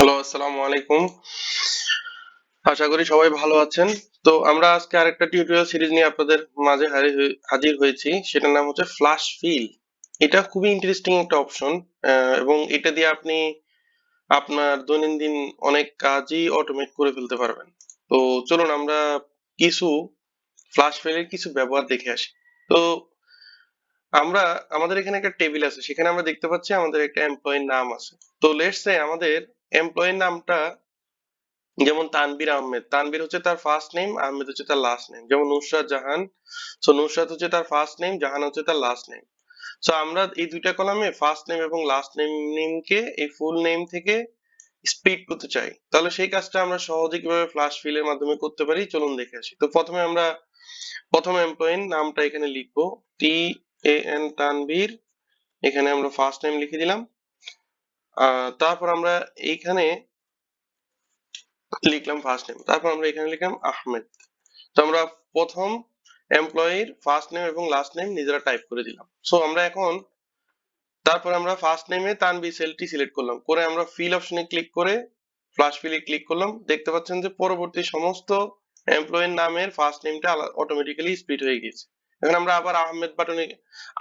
Hello, আসসালামু আলাইকুম। আশা করি সবাই ভালো আছেন। তো আমরা আজকে আরেকটা টিউটোরিয়াল সিরিজ নিয়ে আপনাদের মাঝে হাজির হয়েছি। সেটার নাম হচ্ছে ফ্ল্যাশ ফিল। এটা খুবই ইন্টারেস্টিং একটা অপশন এবং এটা দিয়ে আপনি আপনার দৈনন্দিন অনেক কাজই অটোমেট করে ফেলতে পারবেন। তো চলুন আমরা কিছু ফ্ল্যাশ ফিলের কিছু ব্যবহার দেখে আসি। তো আমরা আমাদের এখানে একটা টেবিল আছে, সেখানে আমরা দেখতে পাচ্ছি আমাদের একটা এমপ্লয়ির নাম আছে। তো লেটস সে আমাদের এমপ্লয়ির নামটা যেমন তানভীর আহমেদ, তানভীর হচ্ছে তার ফার্স্ট নেম, আহমেদ হচ্ছে তার লাস্ট নেম। যেমন নুসরাত জাহান, সো নুসরাত হচ্ছে তার ফার্স্ট নেম, জাহান হচ্ছে তার লাস্ট নেম। সো আমরা এই দুইটা কলামে ফার্স্ট নেম এবং লাস্ট নেমকে এই ফুল নেম থেকে স্প্লিট করতে চাই, তাহলে সেই কাজটা আমরা সহজে কিভাবে ফ্ল্যাশ ফিল এর মাধ্যমে করতে পারি চলুন দেখে আসি। তো প্রথমে আমরা প্রথম এমপ্লয়ির নামটা এখানে লিখবো, TAN তানভীর। এখানে আমরা ফার্স্ট নেম লিখে দিলাম। তারপর আমরা এইখানে লিখলাম ফার্স্ট নেম, তারপর আমরা এখানে লিখলাম আহমেদ। তো আমরা প্রথম এমপ্লয়ির ফার্স্ট নেম এবং লাস্ট নেম নিজেরা টাইপ করে দিলাম। সো আমরা এখন তারপর আমরা ফার্স্ট নেমে তানভীর সেলটি সিলেক্ট করলাম, করে আমরা ফিল অপশনে ক্লিক করে ফ্ল্যাশ ফিলে ক্লিক করলাম। দেখতে পাচ্ছেন যে পরবর্তী সমস্ত এমপ্লয়ির নামের ফার্স্ট নেমটা অটোমেটিক্যালি স্প্লিট হয়ে গেছে। এখন আমরা আবার আহমেদ বাটনে,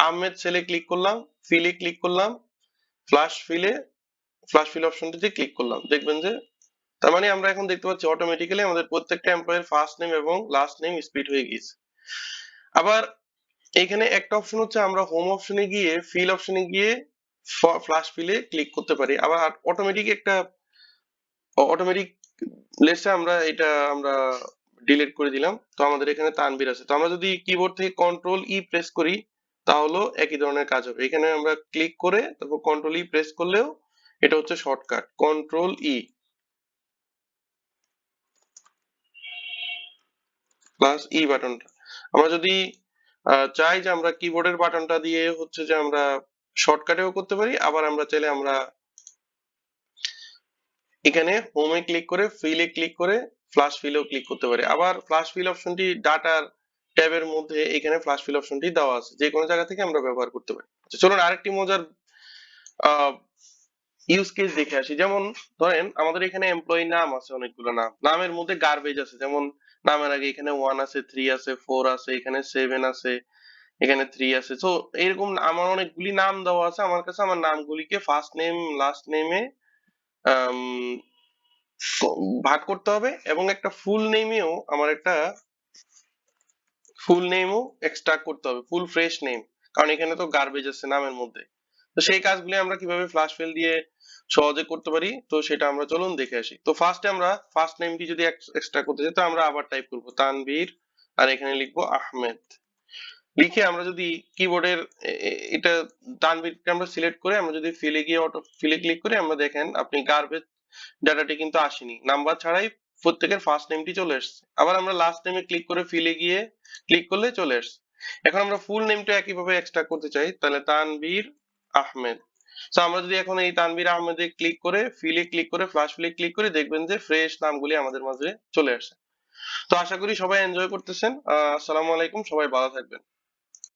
আহমেদ সেলে ক্লিক করলাম, ফিলে ক্লিক করলাম, ফ্ল্যাশ ফিলে ফ্ল্যাশ ফিল অপশনটিতে ক্লিক করলাম। দেখবেন যে তার মানে আমরা এখন দেখতে পাচ্ছি অটোমেটিক্যালি আমাদের প্রত্যেকটা এমপ্লয়ের ফার্স্ট নেম এবং লাস্ট নেম স্প্লিট হয়ে গিয়েছে। আবার এখানে একটা অপশন হচ্ছে আমরা হোম অপশনে গিয়ে ফিল অপশনে গিয়ে ফ্ল্যাশ ফিলে ক্লিক করতে পারি। আবার অটোমেটিক একটা অটোমেটিক লেটসে আমরা ডিলিট করে দিলাম। তো আমাদের এখানে তানভীর আছে। তো আমরা যদি কিবোর্ড থেকে কন্ট্রোল ই প্রেস করি তাহলেও একই ধরনের কাজ হবে। এখানে আমরা ক্লিক করে তারপর কন্ট্রোল ই প্রেস করলেও এটা হচ্ছে শর্টকাট, কন্ট্রোল ই প্লাস ই বাটনটা। আমরা যদি চাই যে আমরা কিবোর্ডের বাটনটা দিয়ে হচ্ছে যে আমরা শর্টকাটেও করতে পারি, আবার আমরা চাইলে আমরা এখানে হোমে ক্লিক করে ফিলে ক্লিক করে ফ্ল্যাশ ফিলেও ক্লিক করতে পারি। আবার ফ্ল্যাশ ফিল অপশনটি ডাটার ট্যাবের মধ্যে এখানে ফ্ল্যাশ ফিল অপশনটি দেওয়া আছে, যে কোনো জায়গা থেকে আমরা ব্যবহার করতে পারি। আচ্ছা, চলুন আরেকটি মজার ইউজ কেস দেখে আসি। যেমন ধরেন আমাদের এখানে এমপ্লয়ি নাম আছে, অনেকগুলো নাম, নামের মধ্যে গার্বেজ আছে। যেমন নামের আগে এখানে 1 আছে, 3 আছে, 4 আছে, এখানে 7 আছে, এখানে 3 আছে। তো এরকম আমার অনেকগুলি নাম দেওয়া আছে আমার কাছে। আমার নামগুলিকে ফার্স্ট নেম লাস্ট নেমে ভাগ করতে হবে এবং একটা ফুল নেমেও আমার একটা ফুল নেমও এক্সট্রাক্ট করতে হবে, ফুল ফ্রেশ নেম, কারণ এখানে তো গার্বেজ আছে নামের মধ্যে। তো সেই কাজগুলি আমরা কিভাবে ফ্ল্যাশ ফিল দিয়ে সহজে করতে পারি, তো সেটা আমরা চলুন দেখে আসি। তো ফার্স্টে আমরা ফার্স্ট নেমটি যদি এক্সট্রা করতে চাই, তো আমরা আবার টাইপ করব তানভীর, আর এখানে লিখবো আহমেদ। লিখে আমরা যদি কিবোর্ডের এটা তানভীরকে আমরা সিলেক্ট করে আমরা যদি ফিলে গিয়ে অটো ফিলে ক্লিক করি, আমরা দেখেন আপনি গার্বেজ ডাটাটি কিন্তু আসেনি, নাম্বার ছাড়াই প্রত্যেকের ফার্স্ট নেমটি চলে এসেছে। আবার আমরা লাস্ট নেমে ক্লিক করে ফিলে গিয়ে ক্লিক করলে চলে এসেছে। এখন আমরা ফুল নেমটা একইভাবে এক্সট্রা করতে চাই, তাহলে তানভীর আহমেদ। তো আমরা যদি এখন এই তানভীর আহমেদে ক্লিক করে ফিলে ক্লিক করে ফ্ল্যাশ ফিলে ক্লিক করে দেখবেন যে ফ্রেশ নামগুলি আমাদের মাঝে চলে আসে। তো আশা করি সবাই এনজয় করতেছেন। আসসালামু আলাইকুম, সবাই ভালো থাকবেন।